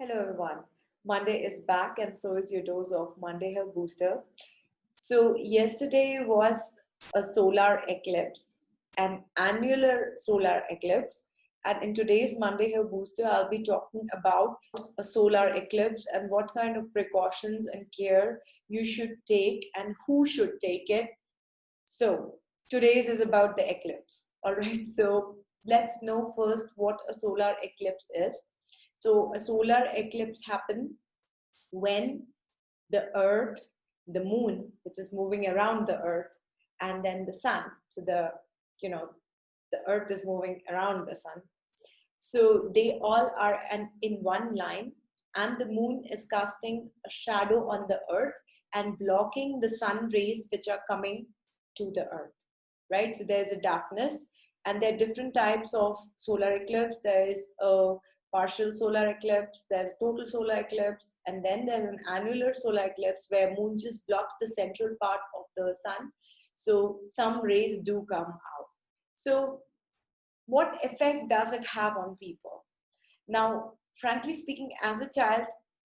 Hello everyone. Monday is back and so is your dose of Monday Health Booster. So yesterday was a solar eclipse, an annular solar eclipse. And in today's Monday Health Booster, I'll be talking about a solar eclipse and what kind of precautions and care you should take and who should take it. So today's is about the eclipse. All right. So let's know first what a solar eclipse is. So a solar eclipse happens when the earth, the moon, which is moving around the earth, and then the sun. So you know, the earth is moving around the sun. So they all are in one line, and the moon is casting a shadow on the earth and blocking the sun rays which are coming to the earth, right? So there's a darkness, and there are different types of solar eclipse. There is a partial solar eclipse, there's total solar eclipse, and then there's an annular solar eclipse where moon just blocks the central part of the sun. So some rays do come out. So what effect does it have on people? Now, frankly speaking, as a child,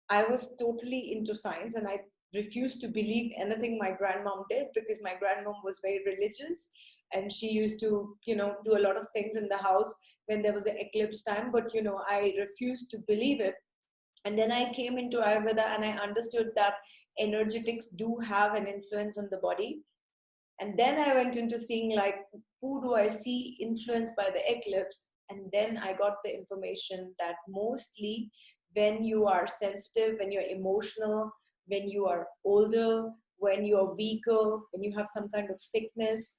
I was totally into science and I refused to believe anything my grandmom did because my grandmom was very religious and she used to, do a lot of things in the house when there was an eclipse time. But, I refused to believe it. And then I came into Ayurveda and I understood that energetics do have an influence on the body. And then I went into seeing like, who do I see influenced by the eclipse? And then I got the information that mostly when you are sensitive, when you're emotional, when you are older, when you're weaker, when you have some kind of sickness,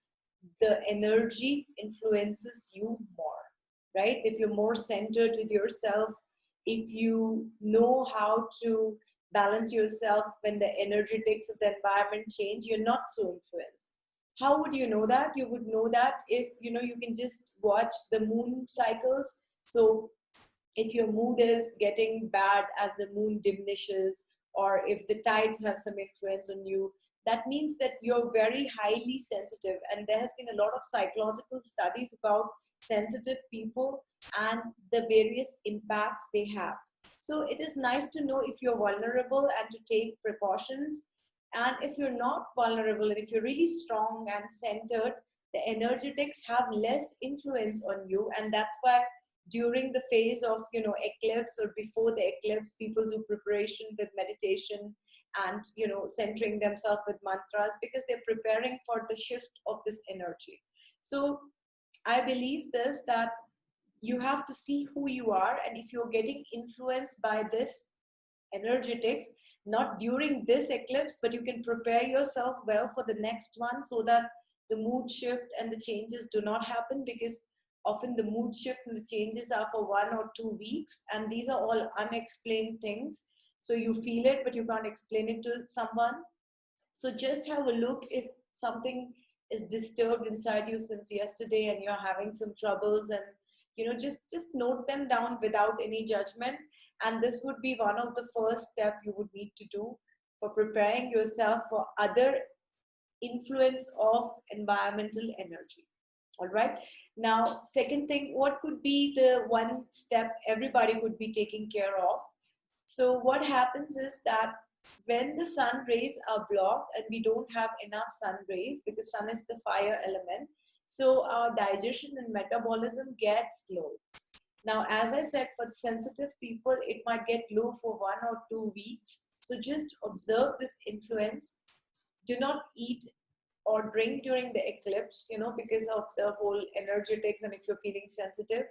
the energy influences you more, right? If you're more centered with yourself, if you know how to balance yourself when the energetics of the environment change, you're not so influenced. How would you know that? You would know that if you can just watch the moon cycles. So if your mood is getting bad as the moon diminishes, or if the tides have some influence on you, that means that you're very highly sensitive. And there has been a lot of psychological studies about sensitive people and the various impacts they have. So it is nice to know if you're vulnerable and to take precautions. And if you're not vulnerable and if you're really strong and centered, the energetics have less influence on you. And that's why during the phase of eclipse or before the eclipse, people do preparation with meditation and centering themselves with mantras because they're preparing for the shift of this energy. So I believe this, that you have to see who you are, and if you're getting influenced by this energetics, not during this eclipse, but you can prepare yourself well for the next one so that the mood shift and the changes do not happen, because often the mood shift and the changes are for 1 or 2 weeks, and these are all unexplained things. So you feel it, but you can't explain it to someone. So just have a look if something is disturbed inside you since yesterday and you're having some troubles, and just note them down without any judgment. And this would be one of the first step you would need to do for preparing yourself for other influence of environmental energy. All right. Now, second thing, what could be the one step everybody could be taking care of? So what happens is that when the sun rays are blocked and we don't have enough sun rays, because sun is the fire element, so our digestion and metabolism gets low. Now, as I said, for sensitive people, it might get low for 1 or 2 weeks. So just observe this influence. Do not eat or drink during the eclipse, because of the whole energetics and if you're feeling sensitive.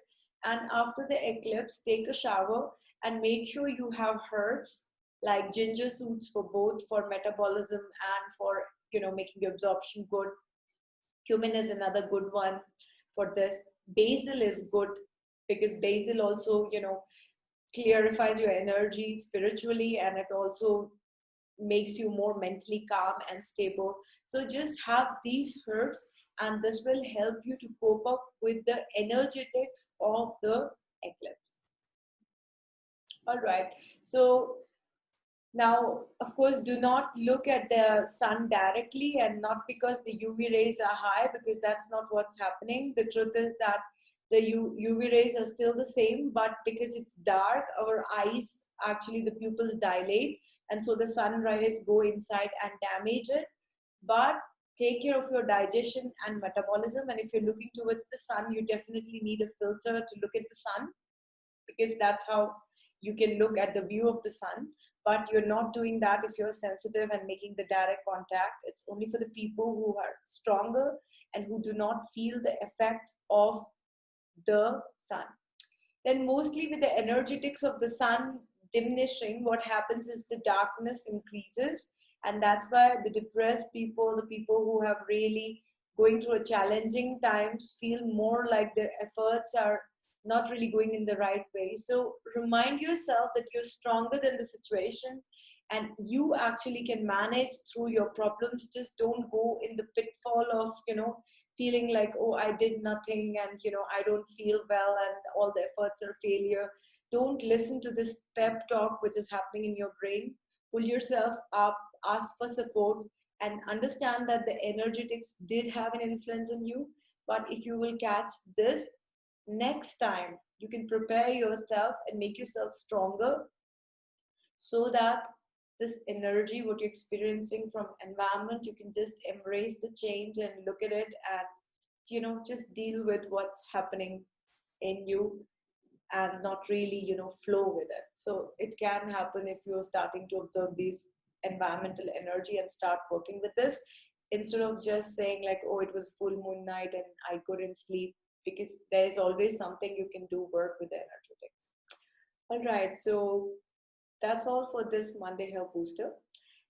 And after the eclipse, take a shower and make sure you have herbs like ginger shoots for both for metabolism and for, making your absorption good. Cumin is another good one for this. Basil is good because basil also, clarifies your energy spiritually, and it also makes you more mentally calm and stable. So just have these herbs, and this will help you to cope up with the energetics of the eclipse. All right. So now, of course, do not look at the sun directly, and not because the UV rays are high, because that's not what's happening. The truth is that the UV rays are still the same, but because it's dark, our eyes actually the pupils dilate, and so the sun rays go inside and damage it. But take care of your digestion and metabolism, and if you're looking towards the sun, you definitely need a filter to look at the sun, because that's how you can look at the view of the sun. But you're not doing that if you're sensitive and making the direct contact. It's only for the people who are stronger and who do not feel the effect of the sun. Then mostly with the energetics of the sun diminishing, what happens is the darkness increases, and that's why the depressed people, the people who have really going through a challenging times, feel more like their efforts are not really going in the right way. So remind yourself that you're stronger than the situation, and you actually can manage through your problems. Just don't go in the pitfall of, feeling like, oh, I did nothing, and I don't feel well, and all the efforts are failure. Don't listen to this pep talk which is happening in your brain. Pull yourself up, ask for support, and understand that the energetics did have an influence on you. But if you will catch this next time, you can prepare yourself and make yourself stronger, so that this energy what you're experiencing from environment, you can just embrace the change and look at it, and just deal with what's happening in you, and not really flow with it. So it can happen if you're starting to observe these environmental energy and start working with this, instead of just saying like, oh, it was full moon night and I couldn't sleep, because there's always something you can do, work with the energetics. All right, so that's all for this Monday Hair Booster.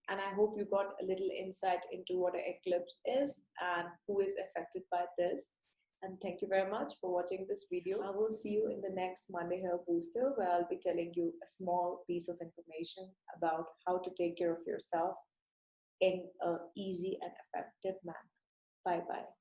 And I hope you got a little insight into what an eclipse is and who is affected by this. And thank you very much for watching this video. I will see you in the next Monday Hair Booster, where I'll be telling you a small piece of information about how to take care of yourself in an easy and effective manner. Bye bye.